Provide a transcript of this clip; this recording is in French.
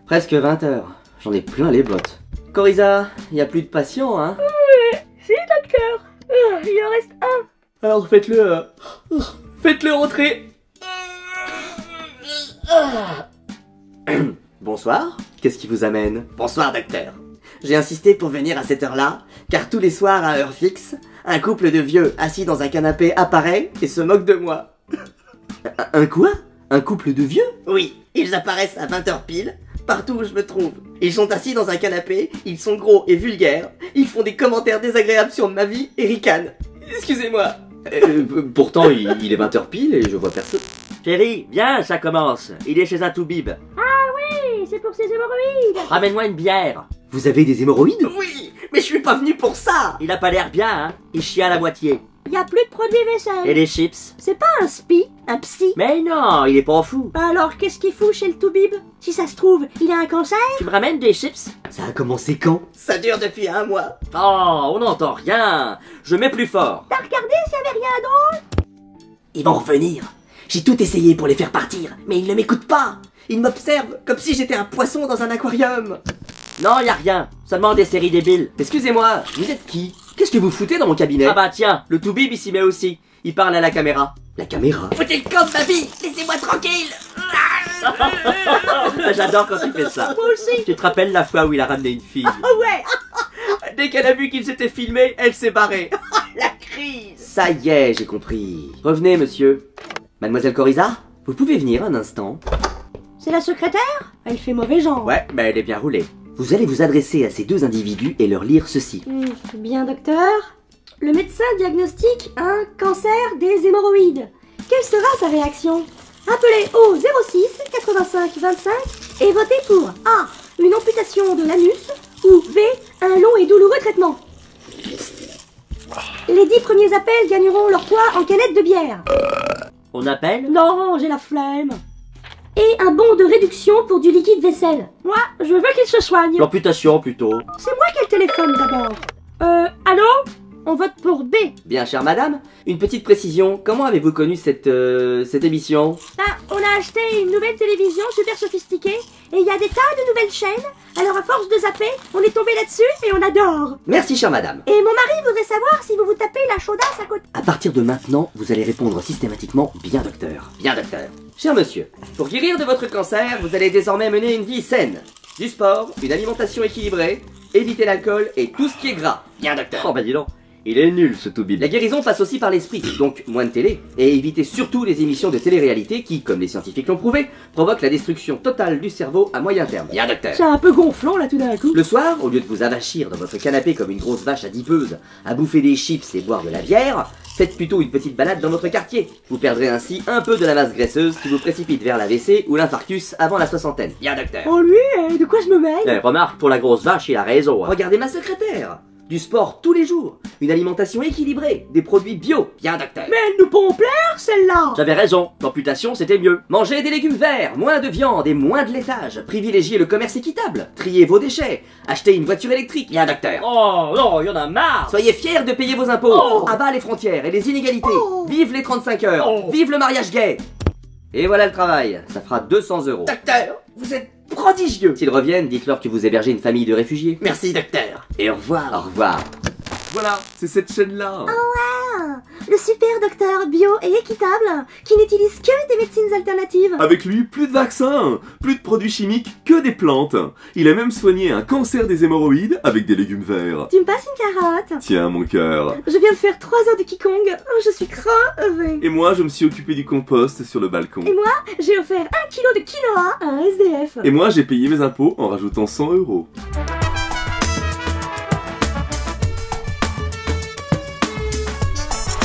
Presque 20 heures. J'en ai plein les bottes. Coryza, y a plus de patients, hein? Oui, si, docteur. Il en reste un. Alors faites-le rentrer. Bonsoir, qu'est-ce qui vous amène? Bonsoir, docteur. J'ai insisté pour venir à cette heure-là, car tous les soirs à heure fixe, un couple de vieux assis dans un canapé apparaît et se moque de moi. Un quoi? Un couple de vieux? Oui, ils apparaissent à 20h pile, partout où je me trouve. Ils sont assis dans un canapé, ils sont gros et vulgaires, ils font des commentaires désagréables sur ma vie et ricanent. Excusez-moi. Pourtant, il est 20h pile et je vois personne. Chérie, viens, ça commence. Il est chez un toubib. Oui, c'est pour ses hémorroïdes. Ramène-moi une bière. Vous avez des hémorroïdes? Oui, mais je suis pas venu pour ça. Il a pas l'air bien, hein. Il chiale à moitié. Y a plus de produits vaisselle. Et les chips? C'est pas un spi, un psy. Mais non, il est pas fou. Alors qu'est-ce qu'il fout chez le toubib? Si ça se trouve, il a un cancer. Tu me ramènes des chips? Ça a commencé quand? Ça dure depuis 1 mois. Oh, on n'entend rien. Je mets plus fort. T'as regardé s'il y avait rien d'autre? Ils vont revenir. J'ai tout essayé pour les faire partir, mais ils ne m'écoutent pas. Ils m'observent comme si j'étais un poisson dans un aquarium. Non, y a rien. Seulement des séries débiles. Excusez-moi, vous êtes qui? Qu'est-ce que vous foutez dans mon cabinet? Ah bah tiens, le toubib il s'y met aussi. Il parle à la caméra. La caméra? Foutez le camp de ma vie. Laissez-moi tranquille. J'adore quand tu fais ça. Moi aussi. Tu te rappelles la fois où il a ramené une fille? Oh ouais. Dès qu'elle a vu qu'il s'était filmé, elle s'est barrée. La crise. Ça y est, j'ai compris. Revenez, monsieur. Mademoiselle Coryza, vous pouvez venir un instant? C'est la secrétaire? Elle fait mauvais genre. Ouais, mais elle est bien roulée. Vous allez vous adresser à ces deux individus et leur lire ceci. Bien, docteur. Le médecin diagnostique un cancer des hémorroïdes. Quelle sera sa réaction? Appelez au 06 85 25 et votez pour A. Une amputation de l'anus ou B. Un long et douloureux traitement. Les 10 premiers appels gagneront leur poids en canette de bière. On appelle? Non, j'ai la flemme. Et un bon de réduction pour du liquide vaisselle. Moi, je veux qu'il se soigne. L'amputation plutôt. C'est moi qui ai le téléphone d'abord. Allô? On vote pour B. Bien, chère madame, une petite précision. Comment avez-vous connu cette émission? Ah, on a acheté une nouvelle télévision super sophistiquée et il y a des tas de nouvelles chaînes. Alors à force de zapper, on est tombé là-dessus et on adore. Merci, chère madame. Et mon mari voudrait savoir si vous vous tapez la chaudasse à côté. À partir de maintenant, vous allez répondre systématiquement « Bien, docteur ». Bien, docteur. Cher monsieur, pour guérir de votre cancer, vous allez désormais mener une vie saine. Du sport, une alimentation équilibrée, éviter l'alcool et tout ce qui est gras. Bien, docteur. Oh bah dis donc, il est nul ce toubib. La guérison passe aussi par l'esprit, donc moins de télé, et évitez surtout les émissions de télé-réalité qui, comme les scientifiques l'ont prouvé, provoquent la destruction totale du cerveau à moyen terme. Bien, docteur. C'est un peu gonflant là tout d'un coup. Le soir, au lieu de vous avachir dans votre canapé comme une grosse vache adipeuse, à bouffer des chips et boire de la bière, faites plutôt une petite balade dans votre quartier. Vous perdrez ainsi un peu de la masse graisseuse qui vous précipite vers l'AVC ou l'infarctus avant la soixantaine. Bien, docteur. Oh lui, de quoi je me mêle? Remarque, pour la grosse vache, il a raison. Hein. Regardez ma secrétaire. Du sport tous les jours, une alimentation équilibrée, des produits bio. Bien, docteur. Mais elle nous peut plaire celle-là. J'avais raison, l'amputation c'était mieux. Mangez des légumes verts, moins de viande et moins de laitage. Privilégiez le commerce équitable. Triez vos déchets. Achetez une voiture électrique. Bien, docteur. Oh non, il y en a marre. Soyez fiers de payer vos impôts. Oh. À bas les frontières et les inégalités. Oh. Vive les 35 heures. Oh. Vive le mariage gay. Et voilà le travail. Ça fera 200 €. Docteur, vous êtes prodigieux. S'ils reviennent, dites-leur que vous hébergez une famille de réfugiés. Merci, docteur. Et au revoir. Au revoir. Voilà, c'est cette chaîne-là. Le super docteur bio et équitable qui n'utilise que des médecines alternatives. Avec lui, plus de vaccins, plus de produits chimiques, que des plantes. Il a même soigné un cancer des hémorroïdes avec des légumes verts. Tu me passes une carotte? Tiens, mon cœur. Je viens de faire 3 heures de Qigong. Oh, je suis crevée. Et moi, je me suis occupé du compost sur le balcon. Et moi, j'ai offert 1 kilo de quinoa à un SDF. Et moi, j'ai payé mes impôts en rajoutant 100 €.